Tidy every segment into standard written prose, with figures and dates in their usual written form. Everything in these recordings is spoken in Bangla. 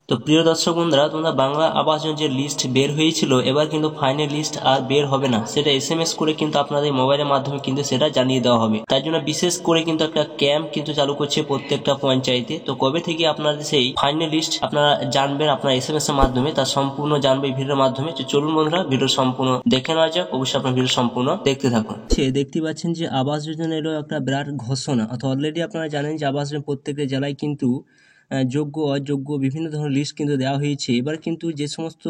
তো প্রিয় দর্শক বন্ধুরা, তোমরা বাংলা আবাস যোজনার যে লিস্ট বের হয়েছিল, এবার কিন্তু ফাইনাল লিস্ট আর বের হবে না, সেটা এসএমএস করে কিন্তু আপনাদের মোবাইলের মাধ্যমে কিন্তু সেটা জানিয়ে দেওয়া হবে। তাই জন্য বিশেষ করে কিন্তু একটা ক্যাম্প কিন্তু চালু করছে প্রত্যেকটা পঞ্চায়েতে। তো কবে থেকে আপনাদের সেই ফাইনাল লিস্ট আপনারা জানবেন আপনার এসএমএস এর মাধ্যমে, তার সম্পূর্ণ জানবে এই ভিডিওর মাধ্যমে। তো চলুন বন্ধুরা, ভিডিও সম্পূর্ণ দেখে নেওয়া যাক। অবশ্যই আপনার ভিডিও সম্পূর্ণ দেখতে থাকুন। দেখতে পাচ্ছেন যে আবাস যোজনা এলো একটা বিরাট ঘোষণা, অর্থাৎ অলরেডি আপনারা জানেন যে আবাস যোজনা প্রত্যেকটা জেলায় কিন্তু যোগ্য অযোগ্য বিভিন্ন ধরনের লিস্ট কিন্তু দেওয়া হয়েছে। এবার কিন্তু যে সমস্ত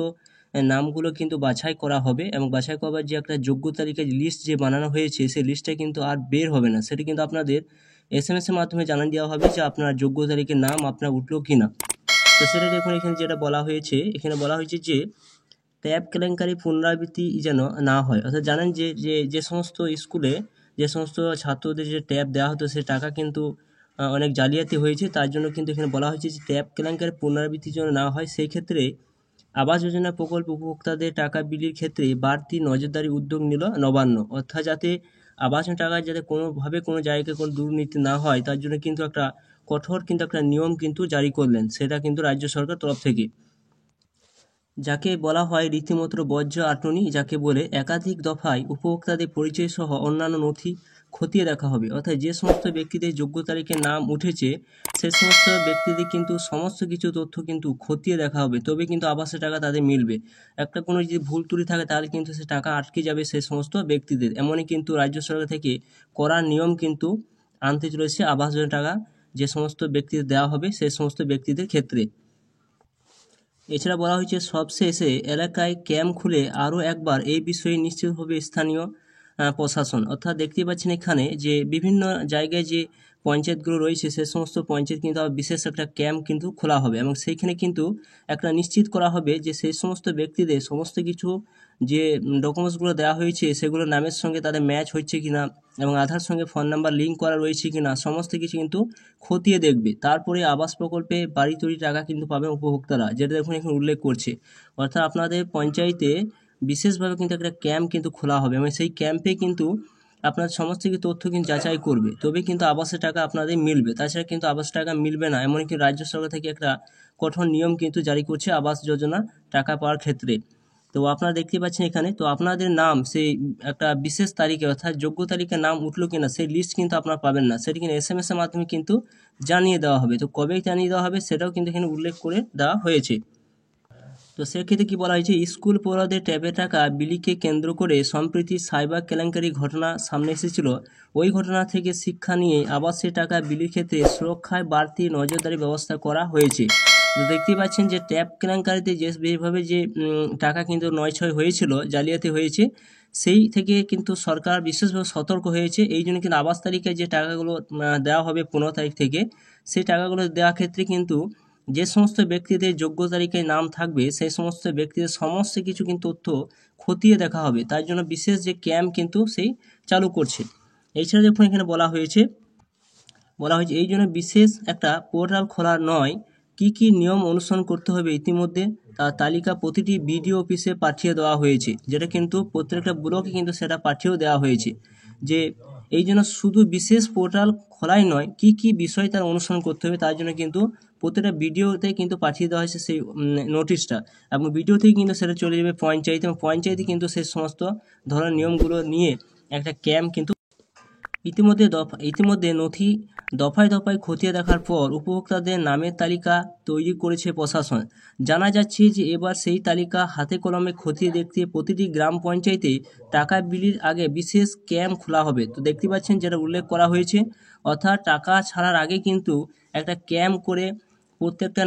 নামগুলো কিন্তু বাছাই করা হবে এবং বাছাই করবার যে একটা যোগ্য তালিকা লিস্ট যে বানানো হয়েছে, সেই লিস্টটা কিন্তু আর বের হবে না। সেটা কিন্তু আপনাদের এসএমএস এর মাধ্যমে জানান দেওয়া হবে যে আপনার যোগ্য তালিকার নাম আপনার উঠলো কিনা। তো সেটা দেখুন, এখানে যেটা বলা হয়েছে, এখানে বলা হয়েছে যে ট্যাব কেলেঙ্কারি পুনরাবৃত্তি যেন না হয়। অর্থাৎ জানেন যে যে যে সমস্ত স্কুলে যে সমস্ত ছাত্রদের যে ট্যাব দেওয়া হতো, সে টাকা কিন্তু অনেক জালিয়াতি হয়েছে। তার জন্য কিন্তু এখানে বলা হয়েছে যে ট্যাব কেলেঙ্কারি পুনরাবৃত্তি যেন না হয়। সেই ক্ষেত্রে আবাস যোজনা প্রকল্প উপভোক্তাদের টাকা বিলির ক্ষেত্রে বাড়তি নজরদারি উদ্যোগ নিল নবান্ন। অর্থাৎ যাতে আবাস টাকায় যাতে কোনোভাবে কোনো জায়গায় কোনো দুর্নীতি না হয়, তার জন্য কিন্তু একটা কঠোর কিন্তু একটা নিয়ম কিন্তু জারি করলেন, সেটা কিন্তু রাজ্য সরকার তরফ থেকে। যাকে বলা হয় রীতিমতো বর্জ্য আঁটুনি, যাকে বলে একাধিক দফায় উপভোক্তাদের পরিচয় সহ অন্যান্য নথি খতিয়ে দেখা হবে। অর্থাৎ যে সমস্ত ব্যক্তিদের যোগ্য তালিকায় নাম উঠেছে, সে সমস্ত ব্যক্তিদের কিন্তু সমস্ত কিছু তথ্য কিন্তু খতিয়ে দেখা হবে, তবে কিন্তু আবাসের টাকা তাদের মিলবে। একটা কোনো যদি ভুল ত্রুটি থাকে তাহলে কিন্তু সে টাকা আটকে যাবে সে সমস্ত ব্যক্তিদের। এমনই কিন্তু রাজ্য সরকার থেকে কড়া নিয়ম কিন্তু আনতে চলেছে আবাস যোজনা টাকা যে সমস্ত ব্যক্তিদের দেওয়া হবে সে সমস্ত ব্যক্তিদের ক্ষেত্রে। এছাড়া বলা হয়েছে সবশেষে এলাকায় ক্যাম্প খুলে আরও একবার এই বিষয়ে নিশ্চিত হবে স্থানীয় প্রশাসন। অর্থাৎ দেখতে পাচ্ছেন এখানে যে বিভিন্ন জায়গায় যে পঞ্চায়েতগুলো রয়েছে, সে সমস্ত পঞ্চায়েত কিন্তু আবার বিশেষ একটা ক্যাম্প কিন্তু খোলা হবে এবং সেইখানে কিন্তু একটা নিশ্চিত করা হবে যে সেই সমস্ত ব্যক্তিদের সমস্ত কিছু যে ডকুমেন্টসগুলো দেওয়া হয়েছে সেগুলো নামের সঙ্গে তাদের ম্যাচ হচ্ছে কিনা এবং আধার সঙ্গে ফোন নাম্বার লিঙ্ক করা রয়েছে কিনা, সমস্ত কিছু কিন্তু খতিয়ে দেখবে। তারপরে আবাস প্রকল্পে বাড়ি তৈরির টাকা কিন্তু পাবেন উপভোক্তারা, যেটা দেখুন এখানে উল্লেখ করছে। অর্থাৎ আপনাদের পঞ্চায়েতে বিশেষভাবে কিন্তু একটা ক্যাম্প কিন্তু খোলা হবে এবং সেই ক্যাম্পে কিন্তু আপনার সমস্ত কিছু তথ্য কিন্তু যাচাই করবে, তবে কিন্তু আবাসের টাকা আপনাদের মিলবে। তাছাড়া কিন্তু আবাস টাকা মিলবে না, এমনকি রাজ্য সরকার থেকে একটা কঠোর নিয়ম কিন্তু জারি করছে আবাস যোজনা টাকা পাওয়ার ক্ষেত্রে। তো আপনারা দেখতে পাচ্ছেন এখানে, তো আপনাদের নাম সেই একটা বিশেষ তালিকা অর্থাৎ যোগ্য তালিকায় নাম উঠলো কিনা সেই লিস্ট কিন্তু আপনারা পাবেন না, সেটা কিন্তু এসএমএস এর মাধ্যমে কিন্তু জানিয়ে দেওয়া হবে। তো কবে জানিয়ে দেওয়া হবে সেটাও কিন্তু এখানে উল্লেখ করে দেওয়া হয়েছে। তো সেক্ষেত্রে কি বলা হয়েছে, স্কুল পড়ুয়াদের ট্যাবের টাকা বিলিকে কেন্দ্র করে সম্প্রতি সাইবার কেলেঙ্কারি ঘটনা সামনে এসেছিল। ওই ঘটনা থেকে শিক্ষা নিয়ে আবাসের টাকা বিলির ক্ষেত্রে সুরক্ষায় বাড়তি নজরদারি ব্যবস্থা করা হয়েছে। তো দেখতেই পাচ্ছেন যে ট্যাব কেলেঙ্কারিতে যেভাবে যে টাকা কিন্তু নয় ছয় হয়েছিল, জালিয়াতি হয়েছে, সেই থেকে কিন্তু সরকার বিশেষভাবে সতর্ক হয়েছে। এই জন্য কিন্তু আবাস তালিকায় যে টাকাগুলো দেওয়া হবে 15 তারিখ থেকে, সেই টাকাগুলো দেওয়ার ক্ষেত্রে কিন্তু যে সমস্ত ব্যক্তিদের যোগ্য তালিকায় নাম থাকবে সেই সমস্ত ব্যক্তিদের সমস্ত কিছু কিন্তু তথ্য খতিয়ে দেখা হবে। তার জন্য বিশেষ যে ক্যাম্প কিন্তু সেই চালু করছে। এছাড়া দেখুন এখানে বলা হয়েছে এই জন্য বিশেষ একটা পোর্টাল খোলা নয়, কি কি নিয়ম অনুসরণ করতে হবে ইতিমধ্যে তার তালিকা প্রতিটি বিডিও অফিসে পাঠিয়ে দেওয়া হয়েছে, যেটা কিন্তু প্রত্যেকটা ব্লকে কিন্তু সেটা পাঠিয়েও দেওয়া হয়েছে। যে এই জন্য শুধু বিশেষ পোর্টাল খোলাই নয়, কি কি বিষয় তার অনুসরণ করতে হবে তার জন্য কিন্তু প্রত্যেকটা ভিডিওতে কিন্তু পাঠিয়ে দেওয়া হয়েছে সেই নোটিশটা, এবং ভিডিওতেই কিন্তু সেটা চলে যাবে পঞ্চায়েতে এবং পঞ্চায়েতে কিন্তু সেই সমস্ত ধরনের নিয়মগুলো নিয়ে একটা ক্যাম্প কিন্তু ইতিমধ্যে নথি দফায় দফায় খতিয়ে দেখার পর উপভোক্তাদের নামের তালিকা তৈরি করেছে প্রশাসন। জানা যাচ্ছে যে এবার সেই তালিকা হাতে কলমে খতিয়ে দেখতে প্রতিটি গ্রাম পঞ্চায়েতে টাকা বিলির আগে বিশেষ ক্যাম্প খোলা হবে। তো দেখতে পাচ্ছেন যেটা উল্লেখ করা হয়েছে, অর্থাৎ টাকা ছাড়ার আগে কিন্তু একটা ক্যাম্প করে প্রত্যেকটা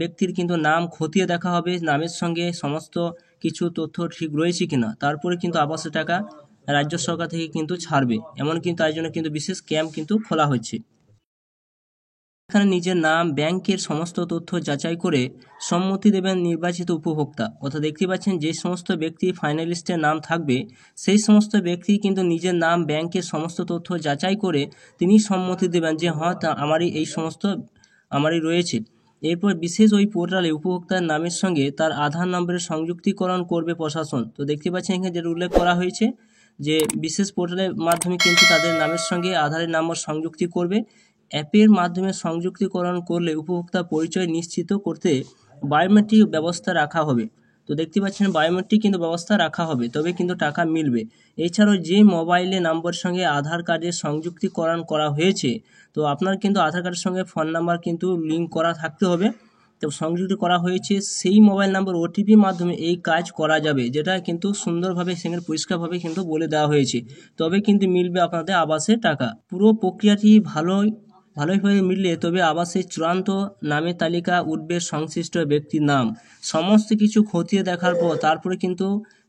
ব্যক্তির কিন্তু নাম খতিয়ে দেখা হবে, নামের সঙ্গে সমস্ত কিছু তথ্য ঠিক রয়েছে কিনা, তারপরে কিন্তু আবাসের টাকা রাজ্য সরকার থেকে কিন্তু ছাড়বে। এমন কিন্তু তার জন্য কিন্তু বিশেষ ক্যাম্প কিন্তু খোলা হচ্ছে। এখানে নিজের নাম ব্যাংকের সমস্ত তথ্য যাচাই করে সম্মতি দেবেন নির্বাচিত উপভোক্তা। অর্থাৎ দেখতে পাচ্ছেন যে সমস্ত ব্যক্তি ফাইনালিস্টের নাম থাকবে সেই সমস্ত ব্যক্তি কিন্তু নিজের নাম ব্যাংকের সমস্ত তথ্য যাচাই করে তিনি সম্মতি দেবেন যে হ্যাঁ আমারই এই সমস্ত আমারই রয়েছে। এরপর বিশেষ ওই পোর্টালে উপভোক্তার নামের সঙ্গে তার আধার নম্বরের সংযুক্তিকরণ করবে প্রশাসন। তো দেখতে পাচ্ছেন এখানে যেটা উল্লেখ করা হয়েছে যে বিশেষ পোর্টালের মাধ্যমে কিন্তু তাদের নামের সঙ্গে আধারের নম্বর সংযুক্তি করবে। অ্যাপের মাধ্যমে সংযুক্তিকরণ করলে উপভোক্তা পরিচয় নিশ্চিত করতে বায়োমেট্রিক ব্যবস্থা রাখা হবে। তো দেখতে পাচ্ছেন বায়োমেট্রিক কিন্তু ব্যবস্থা রাখা হবে, তবে কিন্তু টাকা মিলবে। এছাড়াও যে মোবাইলে নাম্বারের সঙ্গে আধার কার্ডের সংযুক্তিকরণ করা হয়েছে, তো আপনার কিন্তু আধার কার্ডের সঙ্গে ফোন নাম্বার কিন্তু লিঙ্ক করা থাকতে হবে। তো সংযুক্ত করা হয়েছে সেই মোবাইল নাম্বার ওটিপির মাধ্যমে এই কাজ করা যাবে, যেটা কিন্তু সুন্দরভাবে সেখানে পরিষ্কারভাবে কিন্তু বলে দেওয়া হয়েছে। তবে কিন্তু মিলবে আপনাদের আবাসের টাকা। পুরো প্রক্রিয়াটি ভালোইভাবে মিললে তবে আবাসের চূড়ান্ত নামের তালিকা উঠবে সংশ্লিষ্ট ব্যক্তির নাম। সমস্ত কিছু খতিয়ে দেখার পর তারপরে কিন্তু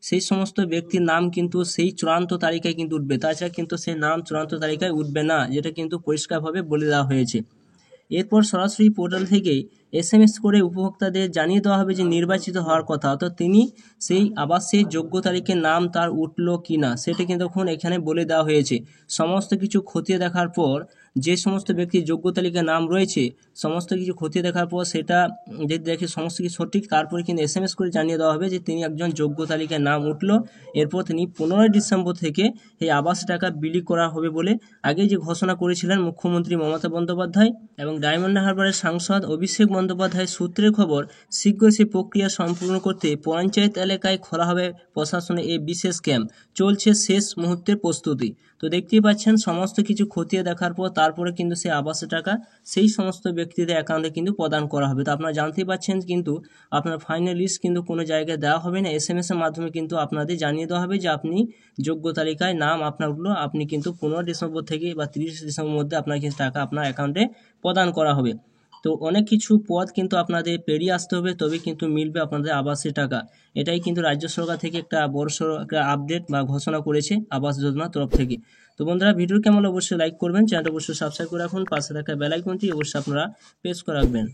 সেই সমস্ত ব্যক্তির নাম কিন্তু সেই চূড়ান্ত তালিকায় কিন্তু উঠবে, তাছাড়া কিন্তু সেই নাম চূড়ান্ত তালিকায় উঠবে না, যেটা কিন্তু পরিষ্কারভাবে বলে দেওয়া হয়েছে। এরপর সরাসরি পোর্টাল থেকেই এসএমএস করে উপভোক্তাদের জানিয়ে দেওয়া হবে যে নির্বাচিত হওয়ার কথা, অর্থাৎ তিনি সেই আবাসের যোগ্য তারিখের নাম তার উঠলো কি না সেটা কিন্তু এখন এখানে বলে দেওয়া হয়েছে। সমস্ত কিছু খতিয়ে দেখার পর যে সমস্ত ব্যক্তির যোগ্য তালিকায় নাম রয়েছে, সমস্ত কিছু খতিয়ে দেখার পর সেটা যদি দেখে সমস্ত কিছু সঠিক, তারপরে কিন্তু এসএমএস করে জানিয়ে দেওয়া হবে যে তিনি একজন যোগ্য তালিকায় নাম উঠলো। এরপর তিনি 15 ডিসেম্বর থেকে এই আবাস টাকা বিলি করা হবে বলে আগে যে ঘোষণা করেছিলেন মুখ্যমন্ত্রী মমতা বন্দ্যোপাধ্যায় এবং ডায়মন্ড হারবারের সাংসদ অভিষেক বন্দ্যোপাধ্যায় সূত্রের খবর। শীঘ্রই সেই প্রক্রিয়া সম্পূর্ণ করতে পঞ্চায়েত এলাকায় খোলা হবে প্রশাসনের এই বিশেষ ক্যাম্প। চলছে শেষ মুহূর্তের প্রস্তুতি। তো দেখতেই পাচ্ছেন সমস্ত কিছু খতিয়ে দেখার পর তারপরে কিন্তু সেই আবাসের টাকা সেই সমস্ত ব্যক্তিদের অ্যাকাউন্টে কিন্তু প্রদান করা হবে। তো আপনারা জানতেই পাচ্ছেন কিন্তু আপনার ফাইনাল লিস্ট কিন্তু কোনো জায়গায় দেওয়া হবে না, এসএমএস এর মাধ্যমে কিন্তু আপনাদের জানিয়ে দেওয়া হবে যে আপনি যোগ্য তালিকায় নাম আপনারগুলো আপনি কিন্তু 15 ডিসেম্বর থেকে বা 30 ডিসেম্বর মধ্যে আপনার কিন্তু টাকা আপনার অ্যাকাউন্টে প্রদান করা হবে। তো অনেক কিছু পথ কিন্তু আপনাদের পেরিয়ে আসতে হবে, তবে কিন্তু মিলবে আপনাদের আবাসের টাকা। এটাই কিন্তু রাজ্য সরকার থেকে একটা বড়সড় একটা আপডেট বা ঘোষণা করেছে আবাস যোজনার তরফ থেকে। তো বন্ধুরা ভিডিও কেমন অবশ্যই লাইক করবেন, চ্যানেলটা অবশ্যই সাবস্ক্রাইব করে রাখুন, পাশে থাকা বেল আইকনটি অবশ্যই আপনারা প্রেস করে রাখবেন।